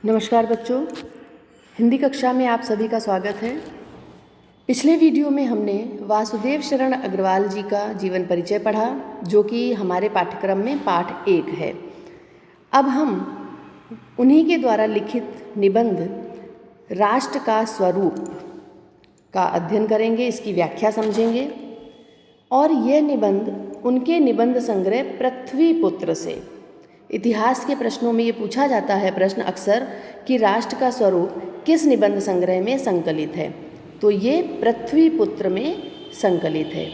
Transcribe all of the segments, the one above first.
नमस्कार बच्चों, हिंदी कक्षा में आप सभी का स्वागत है। पिछले वीडियो में हमने वासुदेव शरण अग्रवाल जी का जीवन परिचय पढ़ा, जो कि हमारे पाठ्यक्रम में पाठ 1 है। अब हम उन्हीं के द्वारा लिखित निबंध राष्ट्र का स्वरूप का अध्ययन करेंगे, इसकी व्याख्या समझेंगे। और यह निबंध उनके निबंध संग्रह पृथ्वीपुत्र से। इतिहास के प्रश्नों में ये पूछा जाता है प्रश्न अक्सर कि राष्ट्र का स्वरूप किस निबंध संग्रह में संकलित है, तो ये पृथ्वीपुत्र में संकलित है।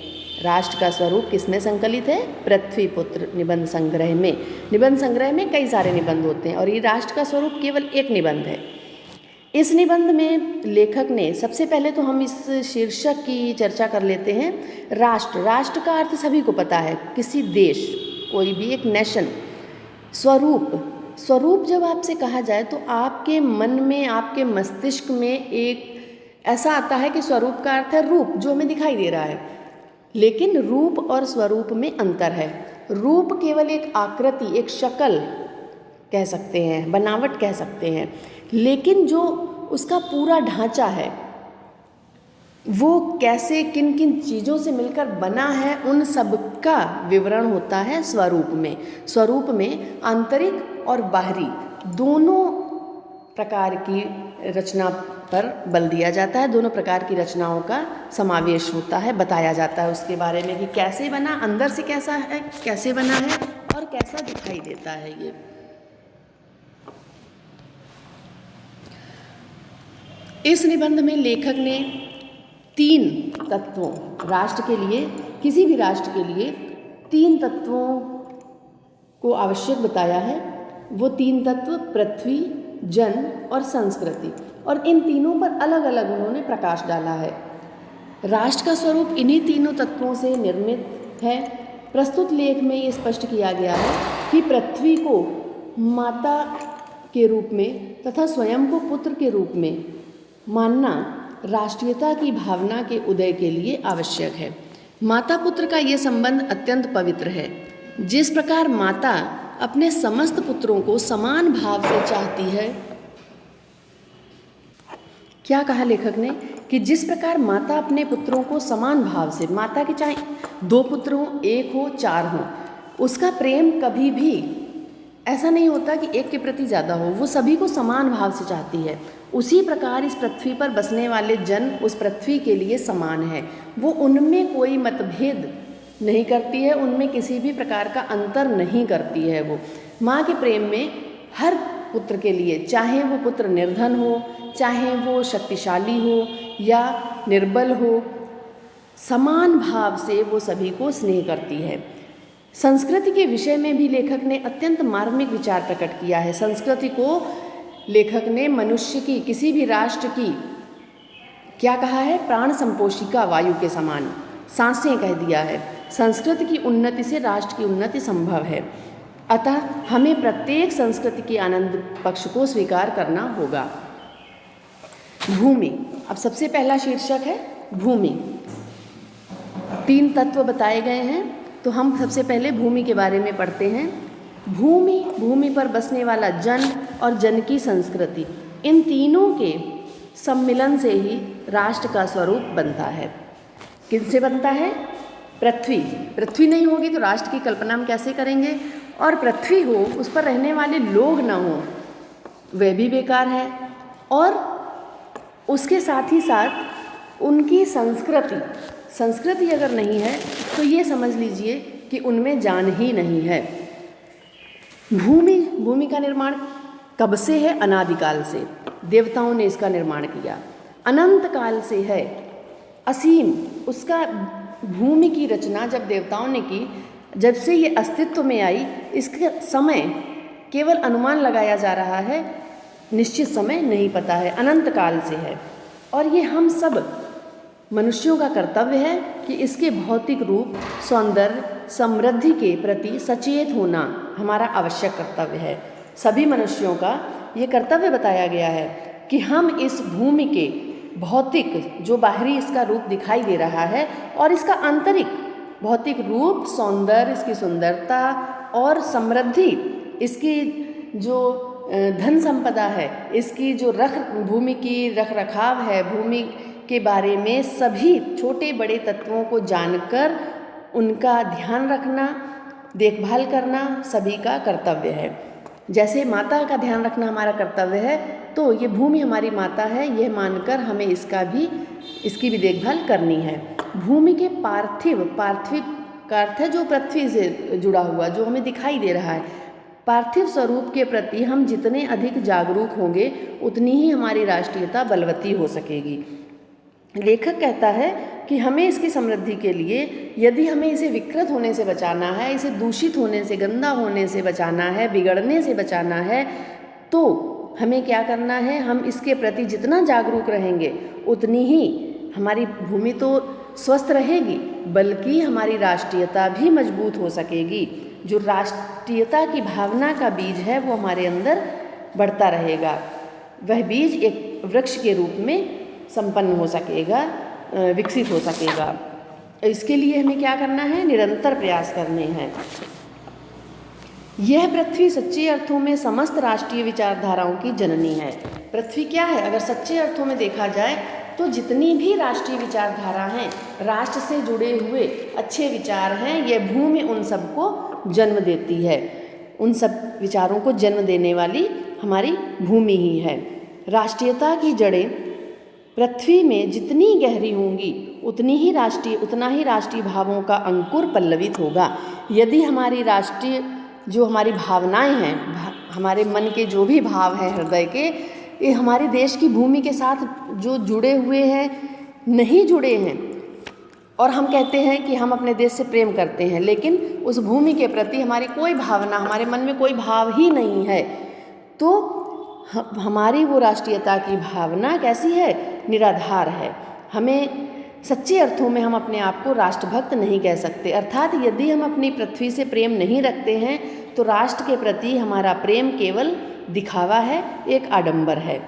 राष्ट्र का स्वरूप किस में संकलित है? पृथ्वीपुत्र निबंध संग्रह में। निबंध संग्रह में कई सारे निबंध होते हैं और ये राष्ट्र का स्वरूप केवल एक निबंध है। इस निबंध में लेखक ने, सबसे पहले तो हम इस शीर्षक की चर्चा कर लेते हैं। राष्ट्र, राष्ट्र का अर्थ सभी को पता है, किसी देश, कोई भी एक नेशन। स्वरूप, स्वरूप जब आपसे कहा जाए तो आपके मन में, आपके मस्तिष्क में एक ऐसा आता है कि स्वरूप का अर्थ है रूप, जो हमें दिखाई दे रहा है। लेकिन रूप और स्वरूप में अंतर है। रूप केवल एक आकृति, एक शक्ल कह सकते हैं, बनावट कह सकते हैं, लेकिन जो उसका पूरा ढांचा है, वो कैसे, किन किन चीज़ों से मिलकर बना है, उन सब का विवरण होता है स्वरूप में। स्वरूप में आंतरिक और बाहरी दोनों प्रकार की रचना पर बल दिया जाता है। दोनों प्रकार की रचनाओं का समावेश होता है, बताया जाता है उसके बारे में कि कैसे बना, अंदर से कैसा है, कैसे बना है और कैसा दिखाई देता है। ये इस निबंध में लेखक ने 3 तत्वों, राष्ट्र के लिए, किसी भी राष्ट्र के लिए 3 तत्वों को आवश्यक बताया है। वो 3 तत्व पृथ्वी, जन और संस्कृति, और इन तीनों पर अलग अलग उन्होंने प्रकाश डाला है। राष्ट्र का स्वरूप इन्हीं तीनों तत्वों से निर्मित है। प्रस्तुत लेख में ये स्पष्ट किया गया है कि पृथ्वी को माता के रूप में तथा स्वयं को पुत्र के रूप में मानना राष्ट्रीयता की भावना के उदय के लिए आवश्यक है। माता पुत्र का ये संबंध अत्यंत पवित्र है। जिस प्रकार माता अपने समस्त पुत्रों को समान भाव से चाहती है, क्या कहा लेखक ने कि जिस प्रकार माता अपने पुत्रों को समान भाव से, माता के चाहे 2 पुत्र हो, 1 हो, 4 हो, उसका प्रेम कभी भी ऐसा नहीं होता कि एक के प्रति ज़्यादा हो, वो सभी को समान भाव से चाहती है। उसी प्रकार इस पृथ्वी पर बसने वाले जन उस पृथ्वी के लिए समान है। वो उनमें कोई मतभेद नहीं करती है, उनमें किसी भी प्रकार का अंतर नहीं करती है। वो माँ के प्रेम में हर पुत्र के लिए, चाहे वो पुत्र निर्धन हो, चाहे वो शक्तिशाली हो या निर्बल हो, समान भाव से वो सभी को स्नेह करती है। संस्कृति के विषय में भी लेखक ने अत्यंत मार्मिक विचार प्रकट किया है। संस्कृति को लेखक ने मनुष्य की, किसी भी राष्ट्र की, क्या कहा है? प्राण संपोषिका वायु के समान, सांसें कह दिया है। संस्कृति की उन्नति से राष्ट्र की उन्नति संभव है। अतः हमें प्रत्येक संस्कृति के आनंद पक्ष को स्वीकार करना होगा। भूमि, अब सबसे पहला शीर्षक है भूमि। 3 तत्व बताए गए हैं, तो हम सबसे पहले भूमि के बारे में पढ़ते हैं। भूमि, भूमि पर बसने वाला जन और जन की संस्कृति, इन तीनों के सम्मिलन से ही राष्ट्र का स्वरूप बनता है। किनसे बनता है? पृथ्वी, पृथ्वी नहीं होगी तो राष्ट्र की कल्पना हम कैसे करेंगे? और पृथ्वी हो, उस पर रहने वाले लोग ना हो, वह भी बेकार है। और उसके साथ ही साथ उनकी संस्कृति, संस्कृति अगर नहीं है तो ये समझ लीजिए कि उनमें जान ही नहीं है। भूमि, भूमि का निर्माण कब से है? अनादिकाल से देवताओं ने इसका निर्माण किया। अनंत काल से है, असीम। उसका भूमि की रचना जब देवताओं ने की, जब से ये अस्तित्व में आई, इसका समय केवल अनुमान लगाया जा रहा है, निश्चित समय नहीं पता है, अनंत काल से है। और ये हम सब मनुष्यों का कर्तव्य है कि इसके भौतिक रूप, सौंदर्य, समृद्धि के प्रति सचेत होना हमारा आवश्यक कर्तव्य है। सभी मनुष्यों का ये कर्तव्य बताया गया है कि हम इस भूमि के भौतिक, जो बाहरी इसका रूप दिखाई दे रहा है, और इसका आंतरिक भौतिक रूप, सौंदर्य, इसकी सुंदरता और समृद्धि, इसकी जो धन संपदा है, इसकी जो भूमि की रख रखाव है, भूमि के बारे में सभी छोटे बड़े तत्वों को जानकर उनका ध्यान रखना, देखभाल करना सभी का कर्तव्य है। जैसे माता का ध्यान रखना हमारा कर्तव्य है, तो ये भूमि हमारी माता है, यह मानकर हमें इसकी भी देखभाल करनी है। भूमि के पार्थिव का अर्थ है जो पृथ्वी से जुड़ा हुआ, जो हमें दिखाई दे रहा है। पार्थिव स्वरूप के प्रति हम जितने अधिक जागरूक होंगे उतनी ही हमारी राष्ट्रीयता बलवती हो सकेगी। लेखक कहता है कि हमें इसकी समृद्धि के लिए यदि हमें इसे विकृत होने से बचाना है, इसे दूषित होने से, गंदा होने से बचाना है, बिगड़ने से बचाना है, तो हमें क्या करना है, हम इसके प्रति जितना जागरूक रहेंगे उतनी ही हमारी भूमि तो स्वस्थ रहेगी, बल्कि हमारी राष्ट्रीयता भी मजबूत हो सकेगी। जो राष्ट्रीयता की भावना का बीज है वो हमारे अंदर बढ़ता रहेगा, वह बीज एक वृक्ष के रूप में संपन्न हो सकेगा, विकसित हो सकेगा। इसके लिए हमें क्या करना है, निरंतर प्रयास करने हैं। यह पृथ्वी सच्चे अर्थों में समस्त राष्ट्रीय विचारधाराओं की जननी है। पृथ्वी क्या है, अगर सच्चे अर्थों में देखा जाए तो जितनी भी राष्ट्रीय विचारधारा हैं, राष्ट्र से जुड़े हुए अच्छे विचार हैं, यह भूमि उन सबको जन्म देती है। उन सब विचारों को जन्म देने वाली हमारी भूमि ही है। राष्ट्रीयता की जड़ें पृथ्वी में जितनी गहरी होंगी उतना ही राष्ट्रीय भावों का अंकुर पल्लवित होगा। यदि हमारी हमारी भावनाएं हैं, हमारे मन के जो भी भाव हैं हृदय के, ये हमारे देश की भूमि के साथ जो जुड़े हुए हैं, नहीं जुड़े हैं, और हम कहते हैं कि हम अपने देश से प्रेम करते हैं, लेकिन उस भूमि के प्रति हमारी कोई भावना, हमारे मन में कोई भाव ही नहीं है, तो हमारी वो राष्ट्रीयता की भावना कैसी है, निराधार है। हमें सच्चे अर्थों में हम अपने आप को राष्ट्रभक्त नहीं कह सकते। अर्थात यदि हम अपनी पृथ्वी से प्रेम नहीं रखते हैं तो राष्ट्र के प्रति हमारा प्रेम केवल दिखावा है, एक आडंबर है।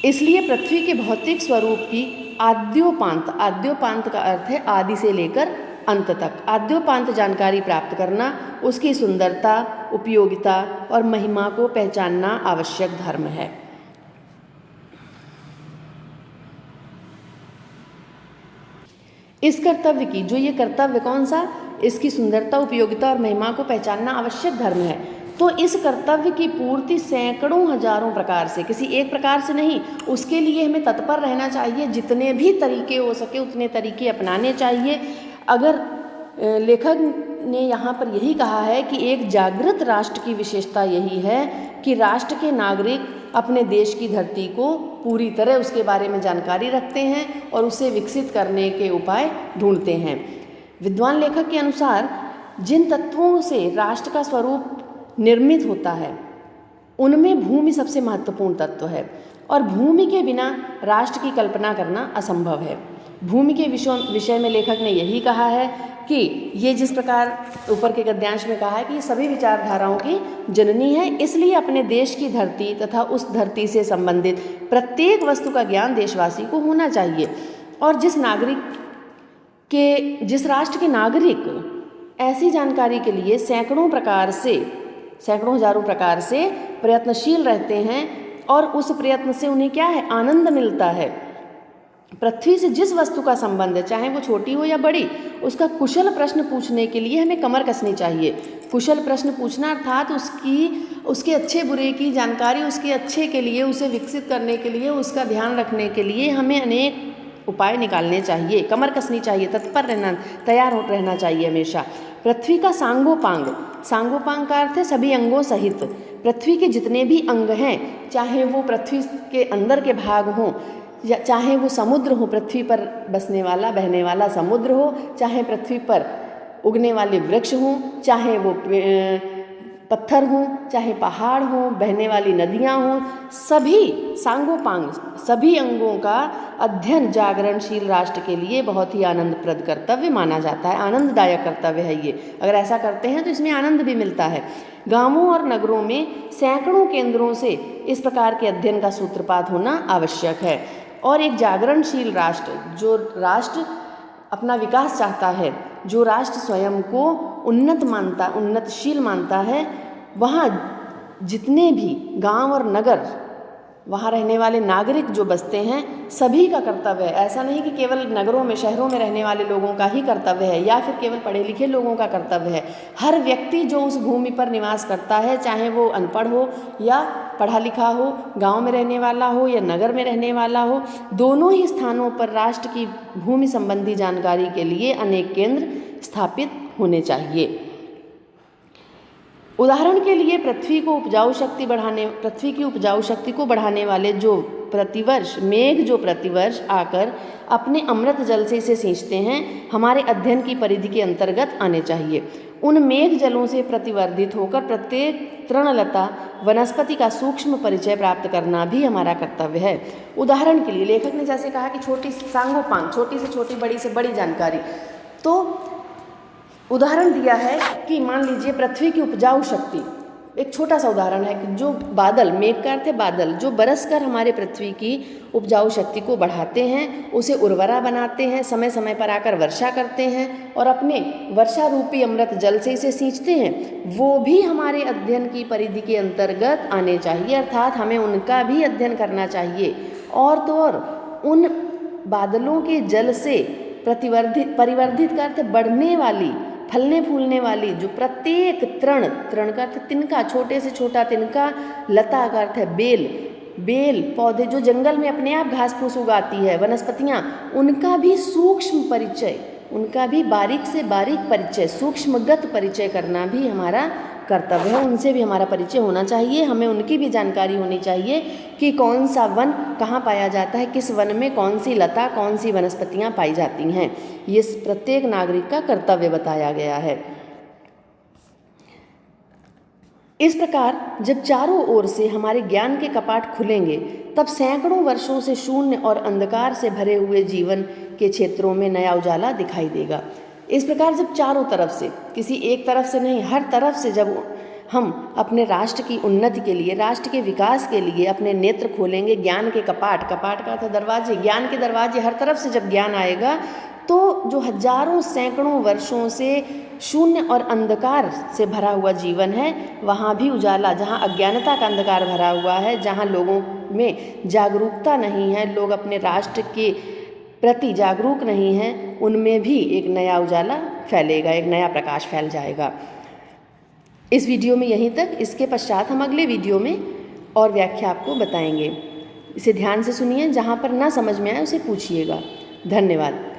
इसलिए पृथ्वी के भौतिक स्वरूप की आद्योपांत का अर्थ है आदि से लेकर अंत तक, आद्योपांत जानकारी प्राप्त करना, उसकी सुंदरता, उपयोगिता और महिमा को पहचानना आवश्यक धर्म है। इस कर्तव्य की ये कर्तव्य कौन सा, इसकी सुंदरता, उपयोगिता और महिमा को पहचानना आवश्यक धर्म है। तो इस कर्तव्य की पूर्ति सैकड़ों हजारों प्रकार से, किसी एक प्रकार से नहीं, उसके लिए हमें तत्पर रहना चाहिए। जितने भी तरीके हो सके उतने तरीके अपनाने चाहिए। अगर लेखक ने यहाँ पर यही कहा है कि एक जागृत राष्ट्र की विशेषता यही है कि राष्ट्र के नागरिक अपने देश की धरती को पूरी तरह उसके बारे में जानकारी रखते हैं और उसे विकसित करने के उपाय ढूंढते हैं। विद्वान लेखक के अनुसार जिन तत्वों से राष्ट्र का स्वरूप निर्मित होता है उनमें भूमि सबसे महत्वपूर्ण तत्व है, और भूमि के बिना राष्ट्र की कल्पना करना असंभव है। भूमि के विषय में लेखक ने यही कहा है कि ये जिस प्रकार ऊपर के गद्यांश में कहा है कि ये सभी विचारधाराओं की जननी है, इसलिए अपने देश की धरती तथा उस धरती से संबंधित प्रत्येक वस्तु का ज्ञान देशवासी को होना चाहिए। और जिस राष्ट्र के नागरिक ऐसी जानकारी के लिए सैकड़ों हजारों प्रकार से प्रयत्नशील रहते हैं और उस प्रयत्न से उन्हें क्या है, आनंद मिलता है। पृथ्वी से जिस वस्तु का संबंध है, चाहे वो छोटी हो या बड़ी, उसका कुशल प्रश्न पूछने के लिए हमें कमर कसनी चाहिए। कुशल प्रश्न पूछना अर्थात उसके अच्छे बुरे की जानकारी, उसके अच्छे के लिए, उसे विकसित करने के लिए, उसका ध्यान रखने के लिए हमें अनेक उपाय निकालने चाहिए, कमर कसनी चाहिए, तत्पर रहना, तैयार रहना चाहिए हमेशा। पृथ्वी का सांगोपांग का अर्थ है सभी अंगों सहित। पृथ्वी के जितने भी अंग हैं, चाहे वो पृथ्वी के अंदर के भाग हों या चाहे वो समुद्र हो, पृथ्वी पर बसने वाला बहने वाला समुद्र हो, चाहे पृथ्वी पर उगने वाले वृक्ष हों, चाहे वो पत्थर हों, चाहे पहाड़ हों, बहने वाली नदियाँ हों, सभी सांगोपांग, सभी अंगों का अध्ययन जागरणशील राष्ट्र के लिए बहुत ही आनंदप्रद कर्तव्य माना जाता है। आनंददायक कर्तव्य है ये। अगर ऐसा करते हैं तो इसमें आनंद भी मिलता है। गांवों और नगरों में सैकड़ों केंद्रों से इस प्रकार के अध्ययन का सूत्रपात होना आवश्यक है। और एक जागरणशील राष्ट्र, जो राष्ट्र अपना विकास चाहता है, जो राष्ट्र स्वयं को उन्नतशील मानता है, वहाँ जितने भी गांव और नगर वहाँ रहने वाले नागरिक जो बसते हैं सभी का कर्तव्य है। ऐसा नहीं कि केवल नगरों में शहरों में रहने वाले लोगों का ही कर्तव्य है या फिर केवल पढ़े लिखे लोगों का कर्तव्य है। हर व्यक्ति जो उस भूमि पर निवास करता है, चाहे वो अनपढ़ हो या पढ़ा लिखा हो, गांव में रहने वाला हो या नगर में रहने वाला हो, दोनों ही स्थानों पर राष्ट्र की भूमि संबंधी जानकारी के लिए अनेक केंद्र स्थापित होने चाहिए। उदाहरण के लिए पृथ्वी की उपजाऊ शक्ति को बढ़ाने वाले जो प्रतिवर्ष आकर अपने अमृत जल से इसे सींचते हैं, हमारे अध्ययन की परिधि के अंतर्गत आने चाहिए। उन मेघ जलों से प्रतिवर्धित होकर प्रत्येक तृणलता वनस्पति का सूक्ष्म परिचय प्राप्त करना भी हमारा कर्तव्य है। उदाहरण के लिए लेखक ने जैसे कहा कि छोटी से छोटी, बड़ी से बड़ी जानकारी, तो उदाहरण दिया है कि मान लीजिए पृथ्वी की उपजाऊ शक्ति, एक छोटा सा उदाहरण है कि जो बादल, मेघ का अर्थ है बादल, जो बरसकर हमारे पृथ्वी की उपजाऊ शक्ति को बढ़ाते हैं, उसे उर्वरा बनाते हैं, समय समय पर आकर वर्षा करते हैं और अपने वर्षा रूपी अमृत जल से इसे सींचते हैं, वो भी हमारे अध्ययन की परिधि के अंतर्गत आने चाहिए। अर्थात हमें उनका भी अध्ययन करना चाहिए। और तो और उन बादलों के जल से परिवर्धित का अर्थ बढ़ने वाली, फलने फूलने वाली, जो प्रत्येक तृण का अर्थ तिनका, छोटे से छोटा तिनका, लता का अर्थ है बेल पौधे जो जंगल में अपने आप घास फूस उगाती है, वनस्पतियाँ, उनका भी सूक्ष्म परिचय, उनका भी बारीक से बारीक परिचय, सूक्ष्मगत परिचय करना भी हमारा कर्तव्य है। उनसे भी हमारा परिचय होना चाहिए। हमें उनकी भी जानकारी होनी चाहिए कि कौन सा वन कहाँ पाया जाता है, किस वन में कौन सी लता, कौन सी वनस्पतियाँ पाई जाती हैं। ये प्रत्येक नागरिक का कर्तव्य बताया गया है। इस प्रकार जब चारों ओर से हमारे ज्ञान के कपाट खुलेंगे, तब सैकड़ों वर्षों से शून्य और अंधकार से भरे हुए जीवन के क्षेत्रों में नया उजाला दिखाई देगा। इस प्रकार जब चारों तरफ से, किसी एक तरफ से नहीं, हर तरफ से जब हम अपने राष्ट्र की उन्नति के लिए, राष्ट्र के विकास के लिए अपने नेत्र खोलेंगे, ज्ञान के कपाट का अर्थ दरवाजे, ज्ञान के दरवाजे, हर तरफ से जब ज्ञान आएगा, तो जो हजारों सैकड़ों वर्षों से शून्य और अंधकार से भरा हुआ जीवन है, वहाँ भी उजाला, जहाँ अज्ञानता का अंधकार भरा हुआ है, जहाँ लोगों में जागरूकता नहीं है, लोग अपने राष्ट्र के प्रति जागरूक नहीं हैं, उनमें भी एक नया उजाला फैलेगा, एक नया प्रकाश फैल जाएगा। इस वीडियो में यहीं तक। इसके पश्चात हम अगले वीडियो में और व्याख्या आपको बताएंगे। इसे ध्यान से सुनिए, जहाँ पर ना समझ में आए उसे पूछिएगा। धन्यवाद।